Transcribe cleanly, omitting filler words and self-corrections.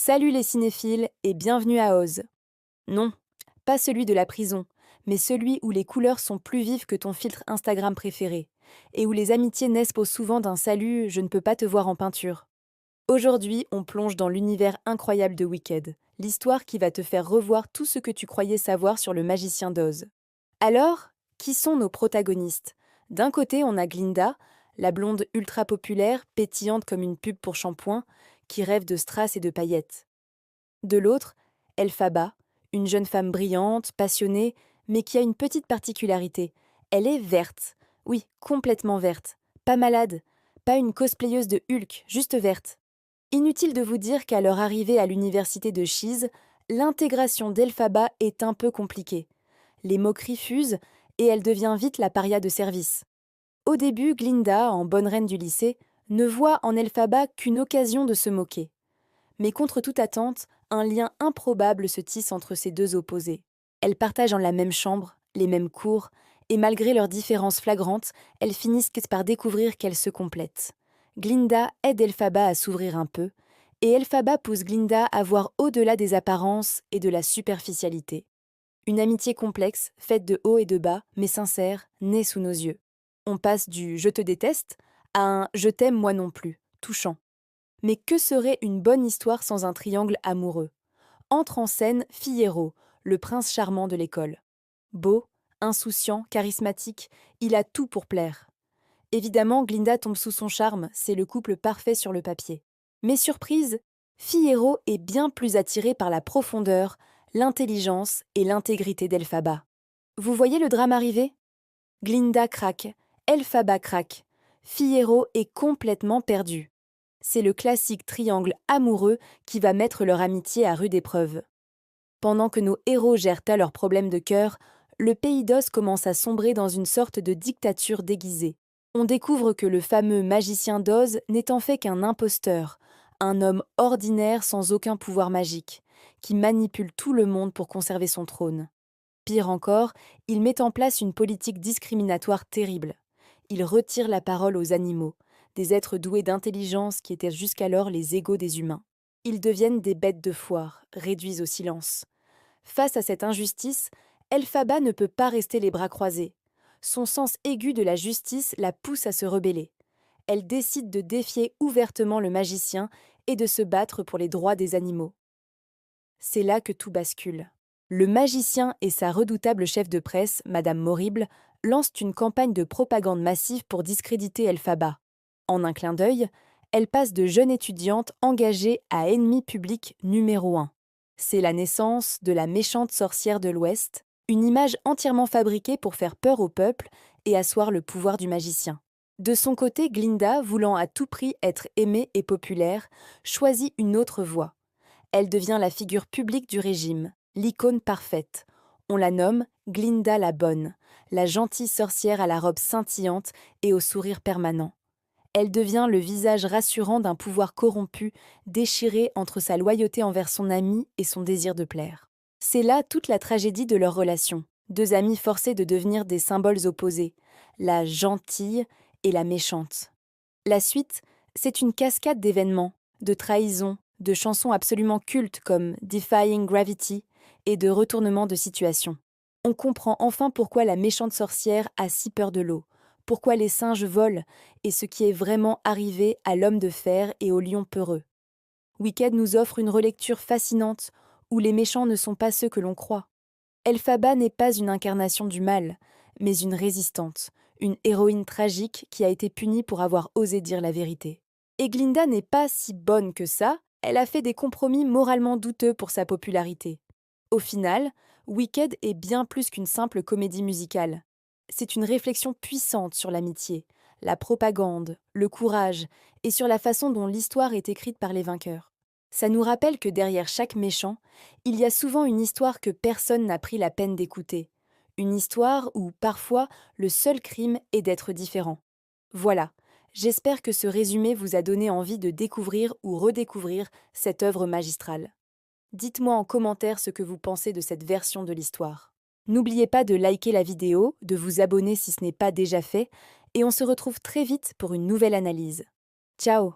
Salut les cinéphiles et bienvenue à Oz. Non, pas celui de la prison, mais celui où les couleurs sont plus vives que ton filtre Instagram préféré, et où les amitiés naissent pas souvent d'un salut «je ne peux pas te voir en peinture». Aujourd'hui, on plonge dans l'univers incroyable de Wicked, l'histoire qui va te faire revoir tout ce que tu croyais savoir sur le magicien d'Oz. Alors, qui sont nos protagonistes? D'un côté, on a Glinda, la blonde ultra populaire, pétillante comme une pub pour shampoing, qui rêve de strass et de paillettes. De l'autre, Elphaba, une jeune femme brillante, passionnée, mais qui a une petite particularité. Elle est verte. Oui, complètement verte. Pas malade. Pas une cosplayeuse de Hulk, juste verte. Inutile de vous dire qu'à leur arrivée à l'université de Sheez, l'intégration d'Elphaba est un peu compliquée. Les moqueries fusent et elle devient vite la paria de service. Au début, Glinda, en bonne reine du lycée, ne voit en Elphaba qu'une occasion de se moquer. Mais contre toute attente, un lien improbable se tisse entre ces deux opposés. Elles partagent la même chambre, les mêmes cours, et malgré leurs différences flagrantes, elles finissent par découvrir qu'elles se complètent. Glinda aide Elphaba à s'ouvrir un peu, et Elphaba pousse Glinda à voir au-delà des apparences et de la superficialité. Une amitié complexe, faite de haut et de bas, mais sincère, naît sous nos yeux. On passe du «je te déteste» à un «je t'aime moi non plus», touchant. Mais que serait une bonne histoire sans un triangle amoureux? Entre en scène Fiyero, le prince charmant de l'école. Beau, insouciant, charismatique, il a tout pour plaire. Évidemment, Glinda tombe sous son charme, c'est le couple parfait sur le papier. Mais surprise, Fiyero est bien plus attiré par la profondeur, l'intelligence et l'intégrité d'Elphaba. Vous voyez le drame arriver? Glinda craque, Elphaba craque. Fiyero est complètement perdu. C'est le classique triangle amoureux qui va mettre leur amitié à rude épreuve. Pendant que nos héros gèrent à leurs problèmes de cœur, le pays d'Oz commence à sombrer dans une sorte de dictature déguisée. On découvre que le fameux magicien d'Oz n'est en fait qu'un imposteur, un homme ordinaire sans aucun pouvoir magique, qui manipule tout le monde pour conserver son trône. Pire encore, il met en place une politique discriminatoire terrible. Il retire la parole aux animaux, des êtres doués d'intelligence qui étaient jusqu'alors les égaux des humains. Ils deviennent des bêtes de foire, réduits au silence. Face à cette injustice, Elphaba ne peut pas rester les bras croisés. Son sens aigu de la justice la pousse à se rebeller. Elle décide de défier ouvertement le magicien et de se battre pour les droits des animaux. C'est là que tout bascule. Le magicien et sa redoutable chef de presse, Madame Morrible, lancent une campagne de propagande massive pour discréditer Elphaba. En un clin d'œil, elle passe de jeune étudiante engagée à ennemi public numéro 1. C'est la naissance de la méchante sorcière de l'Ouest, une image entièrement fabriquée pour faire peur au peuple et asseoir le pouvoir du magicien. De son côté, Glinda, voulant à tout prix être aimée et populaire, choisit une autre voie. Elle devient la figure publique du régime, l'icône parfaite. On la nomme Glinda la Bonne, la gentille sorcière à la robe scintillante et au sourire permanent. Elle devient le visage rassurant d'un pouvoir corrompu, déchiré entre sa loyauté envers son ami et son désir de plaire. C'est là toute la tragédie de leur relation. Deux amis forcés de devenir des symboles opposés, la gentille et la méchante. La suite, c'est une cascade d'événements, de trahisons, de chansons absolument cultes comme Defying Gravity et de retournements de situation. On comprend enfin pourquoi la méchante sorcière a si peur de l'eau, pourquoi les singes volent et ce qui est vraiment arrivé à l'homme de fer et au lion peureux. Wicked nous offre une relecture fascinante où les méchants ne sont pas ceux que l'on croit. Elphaba n'est pas une incarnation du mal, mais une résistante, une héroïne tragique qui a été punie pour avoir osé dire la vérité. Et Glinda n'est pas si bonne que ça, elle a fait des compromis moralement douteux pour sa popularité. Au final, Wicked est bien plus qu'une simple comédie musicale. C'est une réflexion puissante sur l'amitié, la propagande, le courage et sur la façon dont l'histoire est écrite par les vainqueurs. Ça nous rappelle que derrière chaque méchant, il y a souvent une histoire que personne n'a pris la peine d'écouter. Une histoire où, parfois, le seul crime est d'être différent. Voilà, j'espère que ce résumé vous a donné envie de découvrir ou redécouvrir cette œuvre magistrale. Dites-moi en commentaire ce que vous pensez de cette version de l'histoire. N'oubliez pas de liker la vidéo, de vous abonner si ce n'est pas déjà fait, et on se retrouve très vite pour une nouvelle analyse. Ciao!